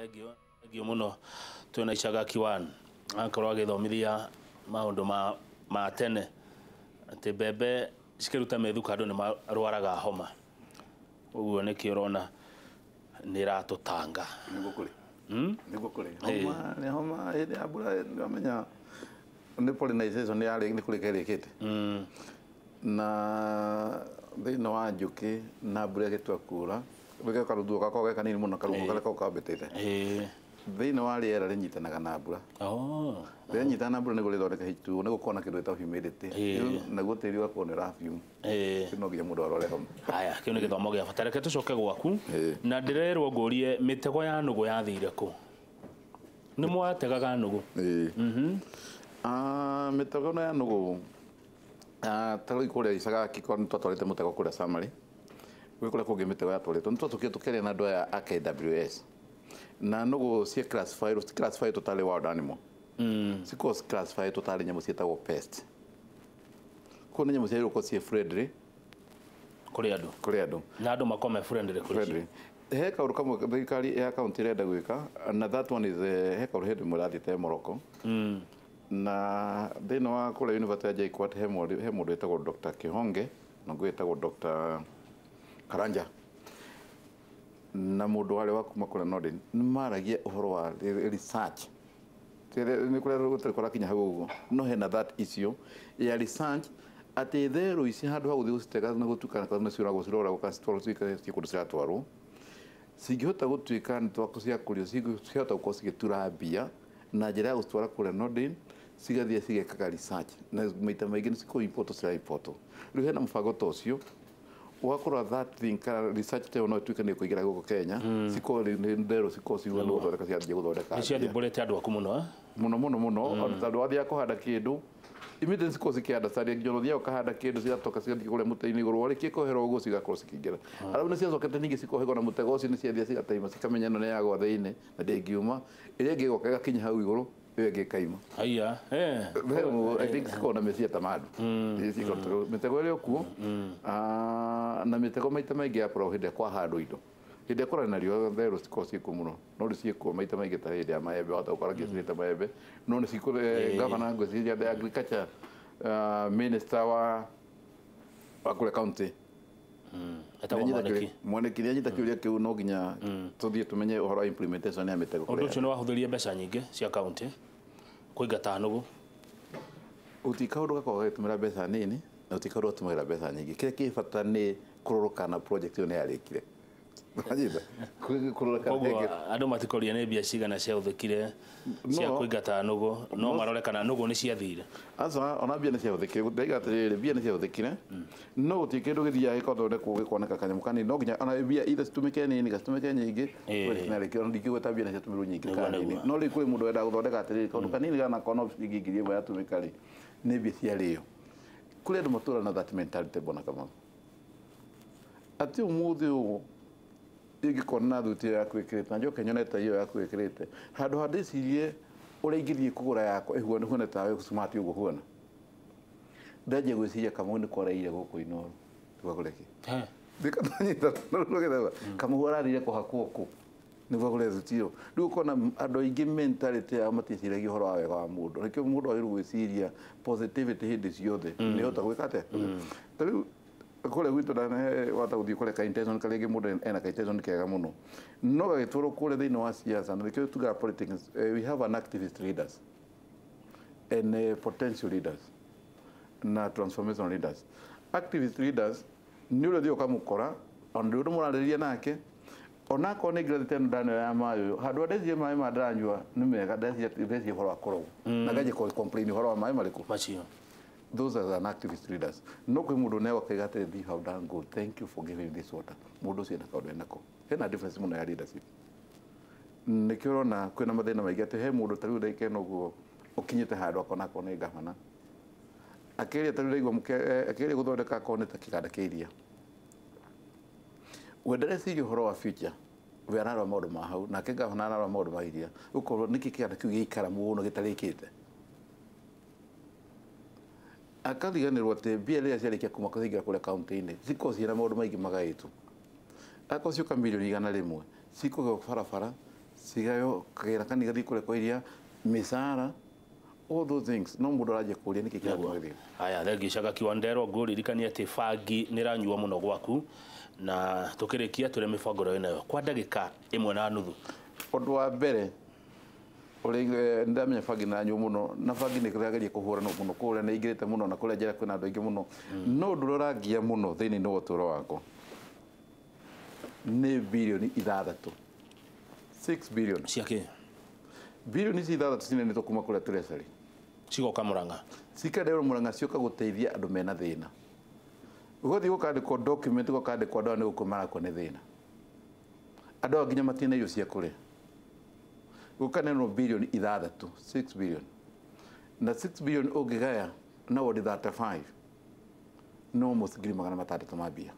Thengio muno twina Ichagaki 1 akorwo agithomithia maundu ma tene ati mbembe cikiruta methuka andu ni marwaraga homa uguo niki urona ni ratutanga niguo kuri homa hindi ya mbura ndamenya ni pollination ni yari ni kurika irikite na thĩinĩ wa njũkĩ na mbura ĩgĩtua kuura rĩu karũthuo gakoragwo ge kanini mũno karũngo karĩa kau kambĩtĩte thĩinĩ wa rĩera rĩnyitanaga na mbura rĩrĩa nyitana na mbura nĩguo rĩthondeka H2O nĩguo korwo na kĩndũ gĩtagwo humidity naguo tĩri ũgakorwo nĩ ũrafium no nginya mũndũ arware homa. Haya kĩu nĩ gĩthomo gĩa bata reke tũcoke gwaku na ndĩrerwo ngũrie mĩtego ya nũgũ yathire kũ nĩ mwategaga nũgũ? Mĩtego ĩno ya nũgũ tarĩu kũrĩa Ichagaki korwo nĩ twatwarĩte mũtego kũrĩa Summary gwĩ kũrĩa kũngĩ mĩtego yatwarĩtwo nĩ twatũkire tũkĩaria na andũ aya a KWS na nũgũ cia classify tũtarĩ wild animal cikorwo classify tũtarĩ nyamũ ciĩtagwo pest kũu nĩ nyamũ ciagĩrĩirwo gũkorwo ciĩ friendly kũrĩ andũ na andũ makome friendly kũrĩ he kaũndũ kamwe thirikari ya kaunti ĩrenda gwĩka na that one is he kaũndũ hĩndĩ ĩmwe rathiĩte Morocco na thĩinĩ wa kũrĩa University ya JKUAT he mũndũ wĩtagwo Dr. Kihonge na ũngĩ wĩtagwo Dr. Karanja na mũndũ warĩ wa kuma kũrĩa Northern nĩ maragia ũhoro wa research nĩ kũrĩa gũtarĩ kũrakinya hau ũguo no hena that issue ya research atĩ therũ ici handũ ha gũthiĩ gũcitega na gũtukana kana ciũragwo cirora gũkacitwarwo cikũndũ ciratwarwo cingĩhota gũtuĩka nĩ twakũciakũrio cingĩhota gũkorwo cigĩtura mbia na njĩra ya gũcitwara kũrĩa Northern cigathiĩ cigekaga research na maita maingĩ nĩ cikũrwo import ciraimport rĩu hena mũbango ta ũcio ũgakorwo that thing kana research teo no ĩtuĩke nĩ kũingĩra gũkũ Kenya cikorwo nĩ nderũ cikorwo ciuga nĩ gũthondeka cianjie gũthondeka nĩ ciathumbũrĩte andũ aku mũno mũno tondũ wathiaga kũhanda kĩndũ immediately cikorwo cikĩhanda caria nginya ũthiaga ũkahanda kĩndũ cigatoka cigathiĩ kũrĩa mũtĩ-inĩ igũrũ warĩkia kũhera ũguo cigakorwo cikĩingĩra arabu nĩ ciacokete ningĩ cikohĩgwo na mũtego ũcio nĩ ciathiĩ cigataima cikamenya ĩno nĩ yagwa thĩinĩ na ndĩngiuma ĩrĩa ĩngĩ ĩgoka ĩgakinya hau igũrũ ĩyo ĩngĩ ĩkaima I think cikoragwo na mĩciĩ ta mandu mĩtego ĩrĩa kuo na mĩtego maita maingĩ yakoragwo hĩndĩ ĩrĩa kwahandwo indo hĩndĩ ĩrĩa kũrarĩ na riũa therũ cikoragwo ciĩkuo mũno no rĩu ciĩkuo maita maingĩ ta hĩndĩ ya maembe wahota gũkora cirĩte maembe no nĩ cikũrĩ gavana ngwĩciria the agriculture minister wa kũrĩa county Mwaniki nĩ anyita kĩũria kĩu no nginya tũthiĩ tũmenye ũhoro wa implementation ya mĩtego ũndũ ũcio nĩ wahũthĩrie mbeca nyingĩ cia county kũingata nũgũ gũtirĩ kaũndũ gakoragwo gagĩtũmĩra mbeca nini na gũtirĩ kaũndũ gatũmagĩra mbeca nyingĩ kĩrĩa kĩ bata nĩ kũrorwo kana project ĩyo nĩ yarĩkire koguo andũ matikoria nĩ mbia cigana ciahũthĩkire cia kũingata nũgũ no marore kana nũgũ nĩ ciathire ona mbia nĩ ciahũthĩkire ndaiga atĩrĩrĩ mbia nĩ ciahũthĩkire no gũtirĩ kĩndũ gĩthiaga gĩgathondekwo gĩkoneka kanyamũ kanini no nginya ona mbia either citũmĩke nini gacitũmĩke nyingĩ narĩkĩo ndingĩgweta mbia nĩ ciatũmĩrwo nyingĩ kana nini no rĩu kũrĩ mũndũ wendaga gũthondeka atĩrĩrĩ kaũndũ kanini gana korwo no ciringi ngiri ĩmwe yatũmĩka rĩ nĩ mbia ciarĩo kũrĩ andũ matũũra na that mentality bona kama atĩ ũmũthĩ ũũ ingĩkorwo na thuti ya kwĩkĩrĩte na njoke nyoneta iyo ya kwĩkĩrĩte handũ ha ndĩcirie ũrĩa ingĩthiĩ kũgũra yakwa ĩhuana huana tawe smart ũguo huana ndanjia gwĩciria Kamau nĩ kwareire gũkũ iNooro twagũre kĩ ndĩkatanyita Kamau ararire kũhakwo kũ nĩguo agũre thuti ĩyo rĩu ũkona andũ aingĩ mentality yao maticiragia ũhoro wa wega wa mũndũ nĩkĩo mũndũ agĩrĩirwo gwĩciria positivity hĩndĩ ciothe nĩhota gwĩka atĩa tarĩu kũrĩa gwitũ wahota gũthiĩ kũrĩa ka intention karĩa mũndũ ena ka intention kega mũno no gagĩtwarwo kũrĩa thĩinĩ wa siasa na nĩkĩo tugaga politics we have an activist leaders and potential leaders na transformation leaders activist leaders nĩ ũrĩa ũthiĩ ũkamũkora ona ndĩ ũndũ mũrarĩrĩria nake ona akorwo nĩ ngirathĩte ĩno ndaneo ya maĩ handũ ndecirie maĩ ma ndaranyua nĩ mega ndecirie ũhoro wa kũrogwo na ngaje complain ũhoro wa maĩ marĩkũ macio. Those are an activist leaders. No kwĩ mũndũ neo kaigate you have done good. Thank you for giving this water. Mũndũ ũcio ena kaũndũ enako. Hena difference mũno ya leadership. Nĩkĩo ũrona kwĩna mathĩna maingĩ atĩ he mũndũ tarĩu ndagĩka ĩno ũguo ũkinyĩte handũ akona akorwo nĩ gavana. Akĩrĩa tarĩu ndaigua akĩrĩa gũthondeka akorwo nĩ ta kĩganda kĩa iria. We ndareciria ũhoro wa future. We ararora maũndũ ma hau nake gavana ararora maũndũ ma iria. Ũkorwo nĩkĩ kĩganda kĩu gĩikara mũno gĩtarĩkĩte. Akariganĩrwo atĩ mbia rĩrĩa ciarĩkia kuma kũhingira kũrĩa kaunti-inĩ cikorwo ciĩna maũndũ maingĩ magaĩtwo akorwo ciũka mirioni 100 cikũgĩa barabara sigayo kagera kani gathi kule kwa iria misara, all those things no mundu araje kuria niki kia gwathia. Aya thengi Ichagaki Wandero nguri rikani ati bangi niranyua muno gwaku na tukirikia tule mibango ro nayo kwa ndagika 1.5 undu wa mbere uri ndamenya bangi na nyua muno na bangi ni kirageria kuhura no muno kuria na igirite muno na kuria njera kwina andu aingi muno no ndu rorangia muno thiini no uturo wako ni bilioni 6 billion ciake bilioni 6 cinene to kuma kuria treasury cigoka Murang'a cikadero Murang'a cioka guteithia andu mena thina ugothi gukandikwo document gukandikwo ndawa ni gukumara ko ne thina andu nginya matina irio cia kuria gukaneno bilioni 6 billion na 6 billion ugigaya na wodi 35 no almost ngiri magana matatu mabia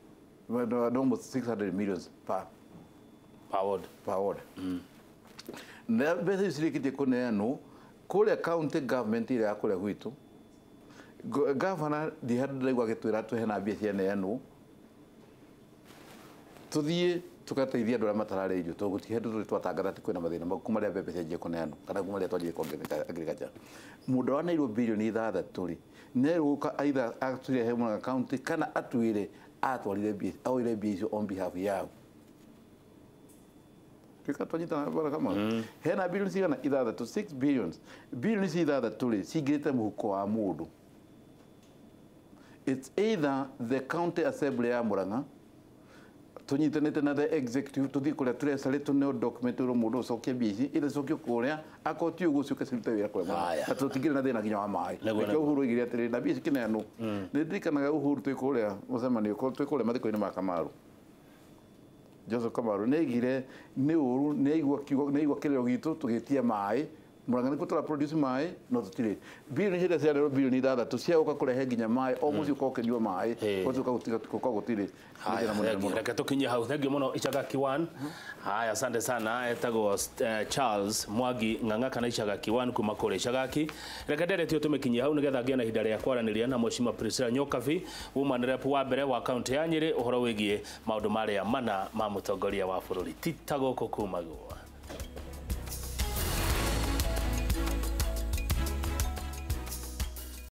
no almost 600 millions per ward na bese sirikite kuneano kule county government ile ya kule gwitu governor di hadu gwagitwira tu hena bia cia neano tuthie tukateithia andu matarare irio to guti hendu twatangatha kwina mathina maku maria bebe cenjie kuneano kana kumaria twajie kuongerera agriculture mundu wa nairo bilioni 6 ri neruka either actually he Murang'a county kana atwire atwarire bia au ile bia icio on behalf yao tukatonyita bara kama hena bilioni cigana 6 billions bilioni 6 ri cingirite muhuko wa mundu. It's either the county assembly ya Murang'a tunyitanite na the executive tuthi kuria treasury tuneo document ro mundu cokia bici ile cokio kuria akoti ugucio kasiruta wira kuria na tutigire na thina ginya wa mai ke uhuru igire atiri na bici kineno ni ndikanaga uhuru twi kuria mucemanio ko twi kuria mathiko-ini ma Kamaru Joseph Kamaru ne igire ni uru ne igwa kirero gitu tugitia mai Murang'a niko tura produce mai no tutire bilioni hida cia bilioni 6 cia uka kurehe nginya mai o mucio ko kenywa mai ucio ka gutire reke tukinye hau thengi muno Ichagaki 1 haya asante sana etagwo Charles Mwangi-Murang'a kana Ichagaki 1 kuma kule Ichagaki reke ndere tio tumekinyia hau nigetha ngia na hinda ria kwaraniria na Mheshimiwa Priscilla Nyokabi woman rep wa mbere wa county ya Nyeri uhoro wigie maundu maria mana ma mutongoria wa bururi titago kuma gwa